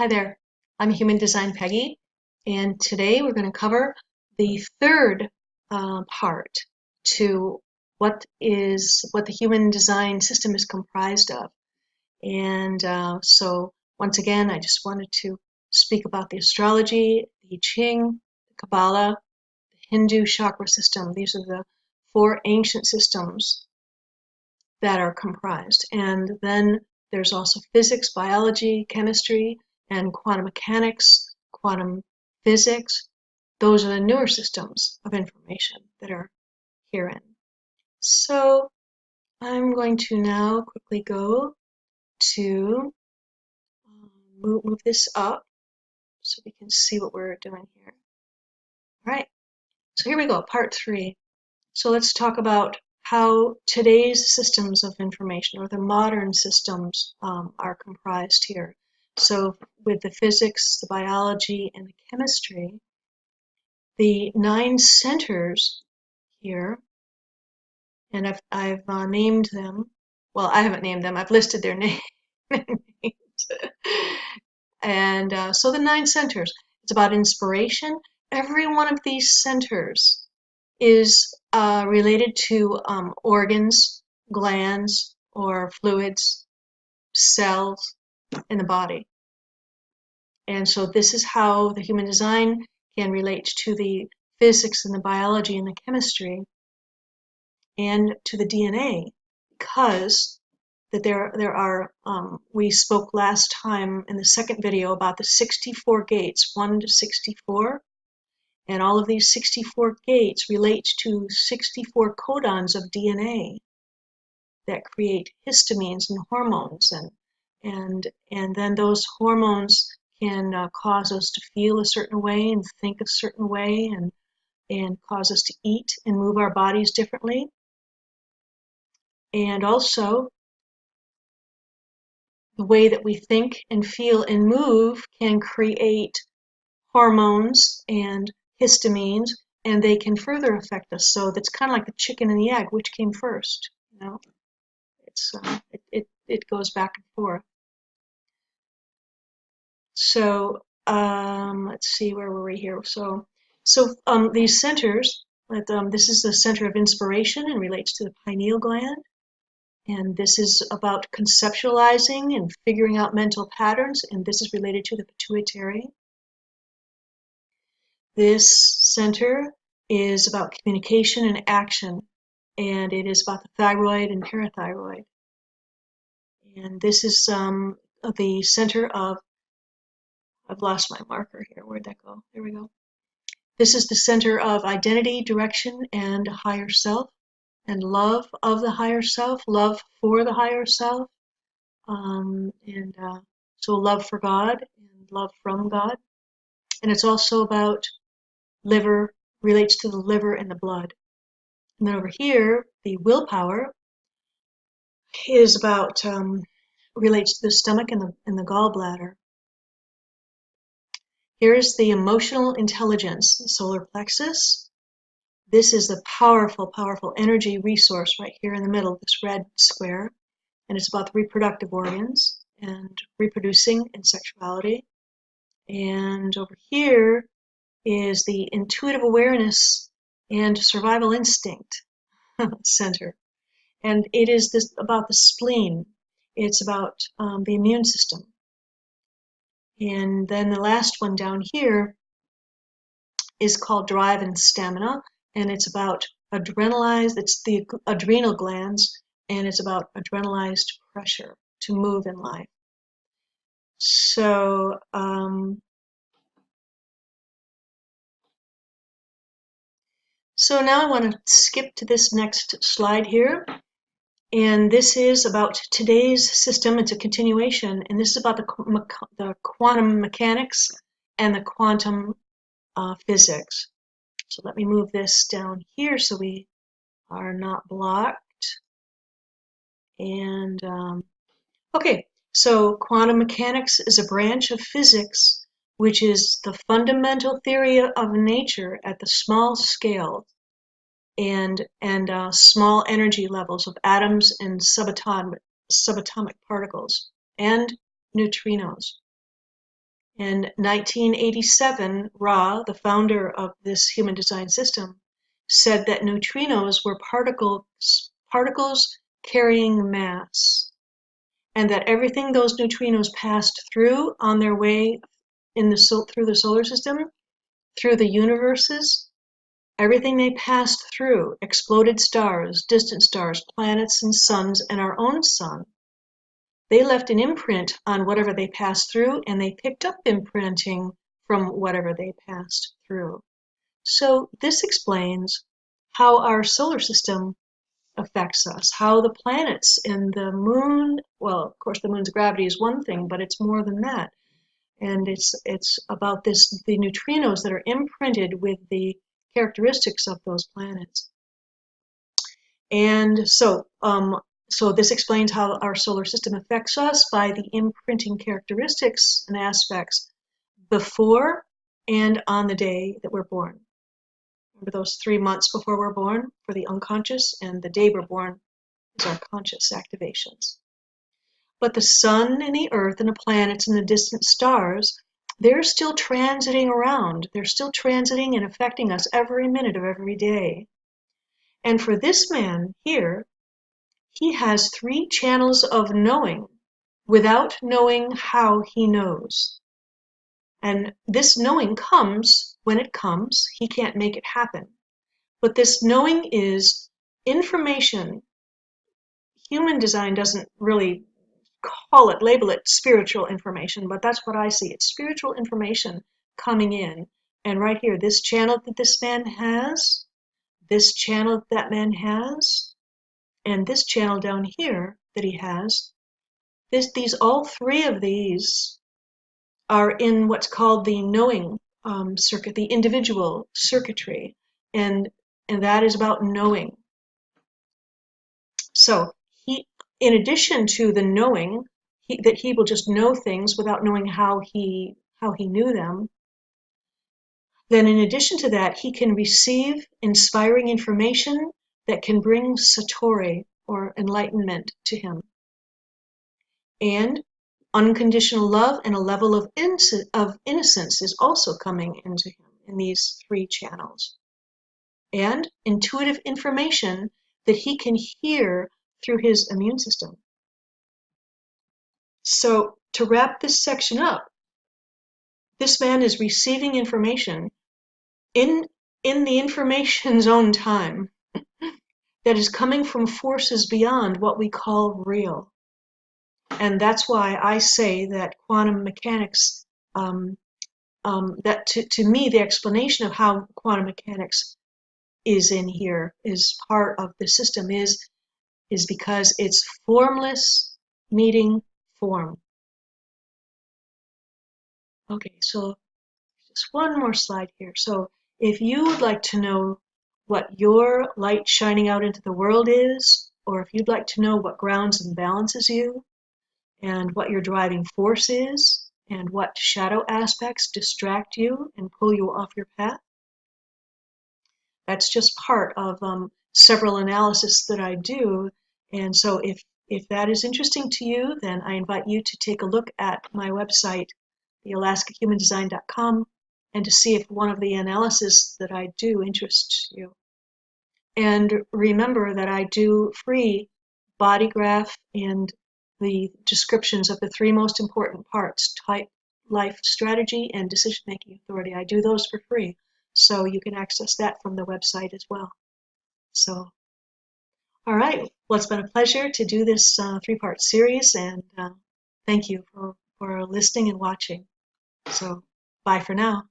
Hi there, I'm Human Design Peggy, and today we're going to cover the third part to what the human design system is comprised of. And so once again, I just wanted to speak about the astrology, the I Ching, the Kabbalah, the Hindu chakra system. These are the four ancient systems that are comprised. And then there's also physics, biology, chemistry, and quantum mechanics, quantum physics. Those are the newer systems of information that are herein. So I'm going to now quickly go to move this up so we can see what we're doing here. All right, so here we go, part 3. So let's talk about how today's systems of information, or the modern systems, are comprised here. So with the physics, the biology, and the chemistry, the 9 centers here, and I've named them. Well, I haven't named them. I've listed their names. And so the 9 centers, it's about inspiration. Every one of these centers is related to organs, glands, or fluids, cells in the body. And so this is how the human design can relate to the physics and the biology and the chemistry and to the DNA, because that there are, we spoke last time in the second video about the 64 gates, 1 to 64. And all of these 64 gates relate to 64 codons of DNA that create histamines and hormones, and then those hormones can cause us to feel a certain way and think a certain way, and cause us to eat and move our bodies differently. And also, the way that we think and feel and move can create hormones and histamines, and they can further affect us. So that's kind of like the chicken and the egg, which came first. You know, it's it goes back and forth. So let's see, where were we here? So these centers. This is the center of inspiration and relates to the pineal gland. And this is about conceptualizing and figuring out mental patterns, and this is related to the pituitary. This center is about communication and action, and it is about the thyroid and parathyroid. And this is the center of, I've lost my marker here, where'd that go? There we go. This is the center of identity, direction, and higher self, and love of the higher self, love for the higher self, so love for God and love from God. And it's also about liver, relates to the liver and the blood. And then over here, the willpower is about, relates to the stomach and the gallbladder. Here's the emotional intelligence, the solar plexus. This is the powerful, powerful energy resource right here in the middle, this red square. And it's about the reproductive organs and reproducing and sexuality. And over here is the intuitive awareness and survival instinct center. And it is about the spleen. It's about the immune system. And then the last one down here is called drive and stamina. And it's about adrenalized, it's the adrenal glands, and it's about adrenalized pressure to move in life. So, so now I want to skip to this next slide here. And this is about today's system. It's a continuation, and this is about the quantum mechanics and the quantum physics. So let me move this down here so we are not blocked. And okay, so quantum mechanics is a branch of physics which is the fundamental theory of nature at the small scale and small energy levels of atoms and subatomic particles and neutrinos. In 1987, Ra, the founder of this human design system, said that neutrinos were particles carrying mass, and that everything those neutrinos passed through on their way through the solar system, through the universes, everything they passed through, exploded stars, distant stars, planets and suns, and our own sun, they left an imprint on whatever they passed through, and they picked up imprinting from whatever they passed through. So this explains how our solar system affects us, how the planets and the moon, well, of course the moon's gravity is one thing, but it's more than that. And it's about the neutrinos that are imprinted with the characteristics of those planets. And so this explains how our solar system affects us by the imprinting characteristics and aspects before and on the day that we're born. Remember those 3 months before we're born for the unconscious, and the day we're born is our conscious activations. But the sun and the earth and the planets and the distant stars, they're still transiting around. They're still transiting and affecting us every minute of every day. And for this man here, he has 3 channels of knowing without knowing how he knows. And this knowing comes when it comes. He can't make it happen. But this knowing is information. Human design doesn't really label it spiritual information, but that's what I see. It's spiritual information coming in. And right here, this channel that this man has, this channel that man has, and this channel down here that he has, all 3 of these are in what's called the knowing circuit, the individual circuitry, and that is about knowing. So in addition to the knowing, that he will just know things without knowing how he knew them, then in addition to that, he can receive inspiring information that can bring satori, or enlightenment, to him. And unconditional love and a level of innocence is also coming into him in these 3 channels. And intuitive information that he can hear through his immune system. So to wrap this section up, this man is receiving information in the information's own time that is coming from forces beyond what we call real. And that's why I say that quantum mechanics, that to me, the explanation of how quantum mechanics is in here, is part of the system, is because it's formless meeting form. Okay, so just one more slide here. So if you would like to know what your light shining out into the world is, or if you'd like to know what grounds and balances you, and what your driving force is, and what shadow aspects distract you and pull you off your path, that's just part of several analysis that I do. And so if that is interesting to you, then I invite you to take a look at my website, thealaskahumandesign.com, and to see if one of the analysis that I do interests you. And remember that I do free BodyGraph and the descriptions of the 3 most important parts: type, life strategy, and decision-making authority. I do those for free, so you can access that from the website as well. So, all right. Well, it's been a pleasure to do this 3-part series, and thank you for listening and watching. So, bye for now.